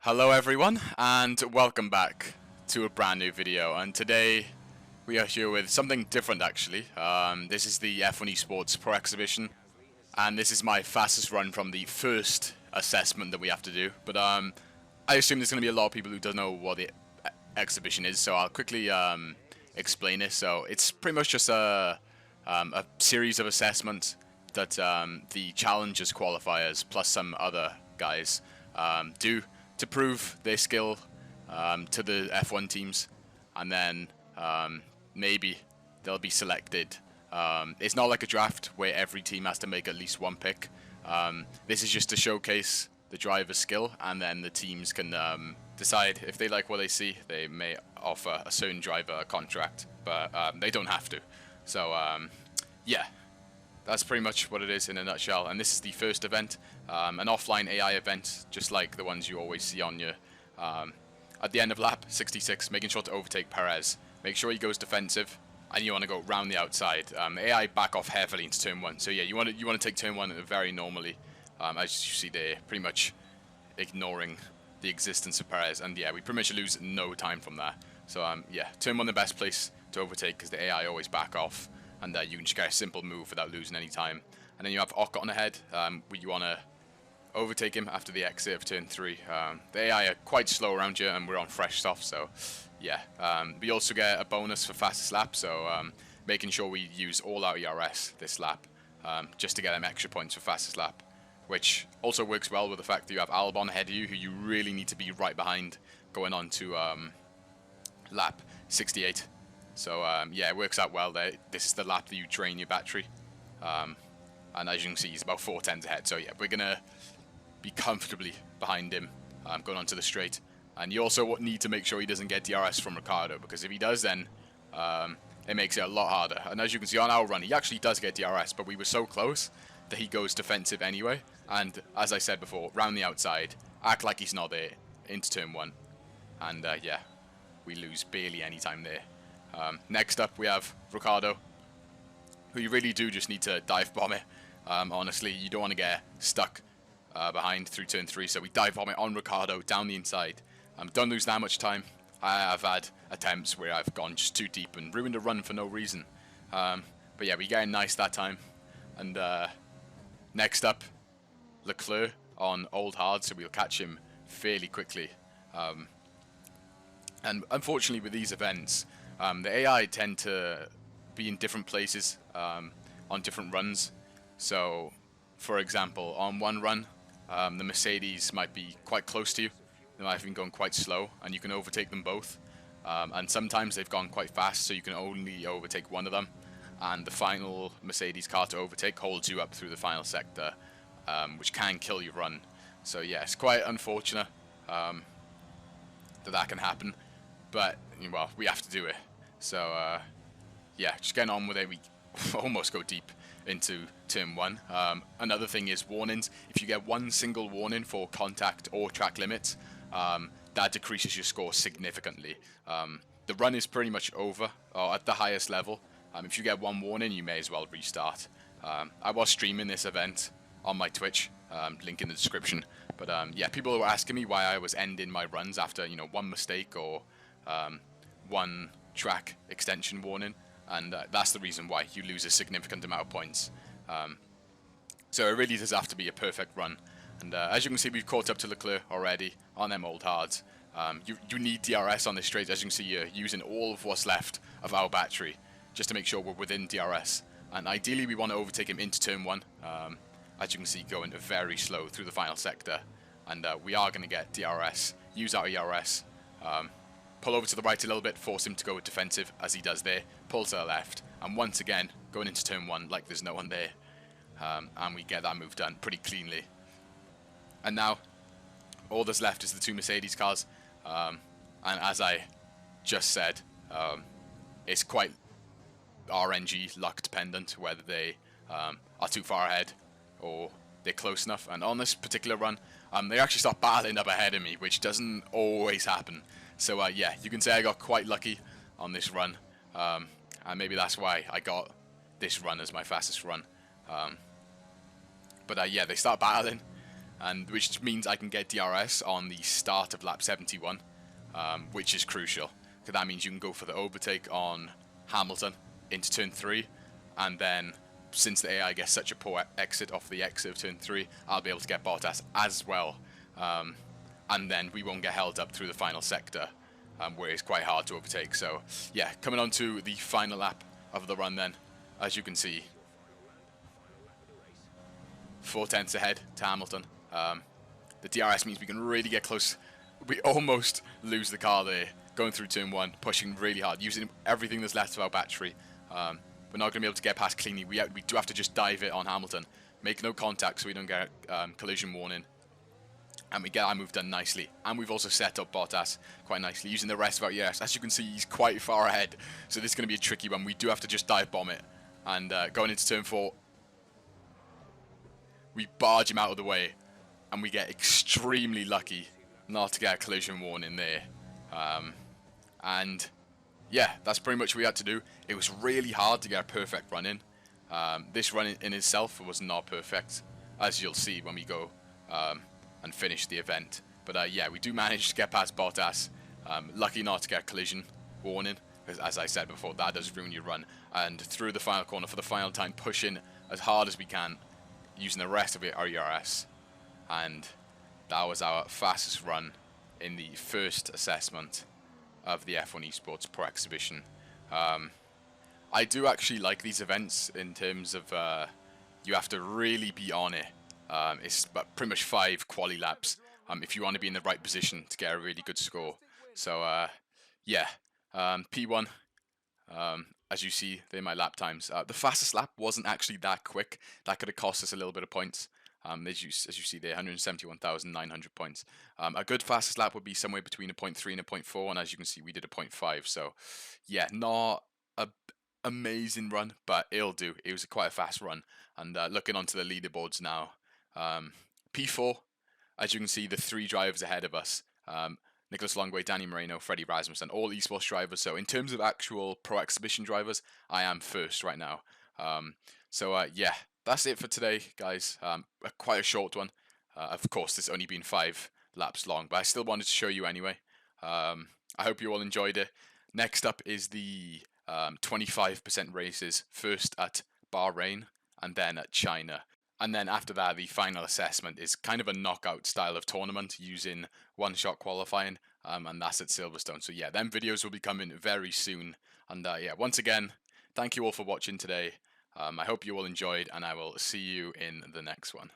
Hello everyone, and welcome back to a brand new video. And today we are here with something different actually. This is the F1 Esports Pro Exhibition, and this is my fastest run from the first assessment that we have to do. But I assume there's going to be a lot of people who don't know what the exhibition is, so I'll quickly explain it. So it's pretty much just a series of assessments that the challengers qualifiers plus some other guys do to prove their skill to the F1 teams, and then maybe they'll be selected. It's not like a draft where every team has to make at least one pick. This is just to showcase the driver's skill, and then the teams can decide if they like what they see. They may offer a certain driver a contract, but they don't have to. So yeah, that's pretty much what it is in a nutshell. And this is the first event, an offline AI event, just like the ones you always see on your at the end of lap 66, making sure to overtake Perez. Make sure he goes defensive, and you want to go round the outside. AI back off heavily into turn 1. So yeah, you want to take turn 1 very normally, as you see there, pretty much ignoring the existence of Perez. And yeah, we pretty much lose no time from that. So yeah, turn 1 the best place to overtake because the AI always back off, and you can just get a simple move without losing any time. And then you have Ocon ahead, where you want to overtake him after the exit of turn 3. The AI are quite slow around you, and we're on fresh stuff, so yeah. We also get a bonus for fastest lap, so making sure we use all our ERS this lap, just to get them extra points for fastest lap, which also works well with the fact that you have Albon ahead of you, who you really need to be right behind going on to lap 68. So yeah, it works out well there. This is the lap that you drain your battery, and as you can see, he's about 4 tenths ahead. So yeah, we're gonna be comfortably behind him going onto the straight. And you also need to make sure he doesn't get DRS from Ricardo, because if he does, then it makes it a lot harder. And as you can see on our run, he actually does get DRS, but we were so close that he goes defensive anyway. And as I said before, round the outside, act like he's not there into turn 1, and yeah, we lose barely any time there. Next up we have Ricardo, who you really do just need to dive bomb it. Honestly, you don't want to get stuck behind through turn 3, so we dive bomb it on Ricardo down the inside. Don't lose that much time. I have had attempts where I've gone just too deep and ruined a run for no reason. But yeah, we get in nice that time. And next up, Leclerc on old hard, so we'll catch him fairly quickly. And unfortunately with these events, the AI tend to be in different places on different runs. So, for example, on one run, the Mercedes might be quite close to you. They might have been going quite slow, and you can overtake them both. And sometimes they've gone quite fast, so you can only overtake one of them. And the final Mercedes car to overtake holds you up through the final sector, which can kill your run. So yeah, it's quite unfortunate that can happen. But, well, we have to do it. So, yeah, just getting on with it. We almost go deep into turn 1. Another thing is warnings. If you get one single warning for contact or track limits, that decreases your score significantly. The run is pretty much over, or at the highest level. If you get one warning, you may as well restart. I was streaming this event on my Twitch, link in the description. But yeah, people were asking me why I was ending my runs after, you know, one mistake or one track extension warning, and that's the reason why you lose a significant amount of points. So it really does have to be a perfect run. And as you can see, we've caught up to Leclerc already on them old hards. You need DRS on this straight. As you can see, you're using all of what's left of our battery just to make sure we're within DRS. And ideally, we want to overtake him into turn 1. As you can see, going very slow through the final sector. And we are going to get DRS. Use our ERS. Pull over to the right a little bit, force him to go defensive, as he does there. Pull to the left. And once again, going into turn 1 like there's no one there. And we get that move done pretty cleanly. And now, all that's left is the 2 Mercedes cars. And as I just said, it's quite RNG luck dependent whether they are too far ahead or they're close enough. And on this particular run, they actually start battling up ahead of me, which doesn't always happen. So yeah, you can say I got quite lucky on this run, and maybe that's why I got this run as my fastest run. But yeah, they start battling, and which means I can get DRS on the start of lap 71, which is crucial, because that means you can go for the overtake on Hamilton into turn 3, and then since the AI gets such a poor exit off the exit of turn 3, I'll be able to get Bottas as well, and then we won't get held up through the final sector, where it's quite hard to overtake. So yeah, coming on to the final lap of the run then, as you can see, 4 tenths ahead to Hamilton. The DRS means we can really get close. We almost lose the car there, going through turn 1, pushing really hard, using everything that's left of our battery. We're not going to be able to get past cleanly. We do have to just dive it on Hamilton, make no contact so we don't get collision warning, and we get our move done nicely. And we've also set up Bottas quite nicely, using the rest of our ES. As you can see, he's quite far ahead, so this is going to be a tricky one. We do have to just dive bomb it, and going into turn 4, we barge him out of the way, and we get extremely lucky not to get a collision warning there. And yeah, that's pretty much what we had to do. It was really hard to get a perfect run in. This run in itself was not perfect, as you'll see when we go and finish the event. But yeah, we do manage to get past Bottas. Lucky not to get a collision warning, because as I said before, that does ruin your run. And through the final corner for the final time, push in as hard as we can, using the rest of our ERS. And that was our fastest run in the first assessment of the F1 Esports Pro Exhibition. I do actually like these events in terms of you have to really be on it. It's pretty much 5 quali laps if you want to be in the right position to get a really good score. So yeah, P1, as you see, they're my lap times. The fastest lap wasn't actually that quick. That could have cost us a little bit of points. As you see there, 171,900 points. A good fastest lap would be somewhere between a 0.3 and a 0.4, and as you can see, we did a 0.5. So yeah, not a amazing run, but it'll do. It was quite a fast run. And looking onto the leaderboards now, P4, as you can see, the 3 drivers ahead of us. Nicholas Longway, Danny Moreno, Freddie Rasmussen, all esports drivers. So in terms of actual Pro Exhibition drivers, I am first right now. So yeah, that's it for today, guys. Quite a short one. Of course, it's only been 5 laps long, but I still wanted to show you anyway. I hope you all enjoyed it. Next up is the 25% races, first at Bahrain and then at China. And then after that, the final assessment is kind of a knockout style of tournament using one-shot qualifying, and that's at Silverstone. So yeah, them videos will be coming very soon. And yeah, once again, thank you all for watching today. I hope you all enjoyed, and I will see you in the next one.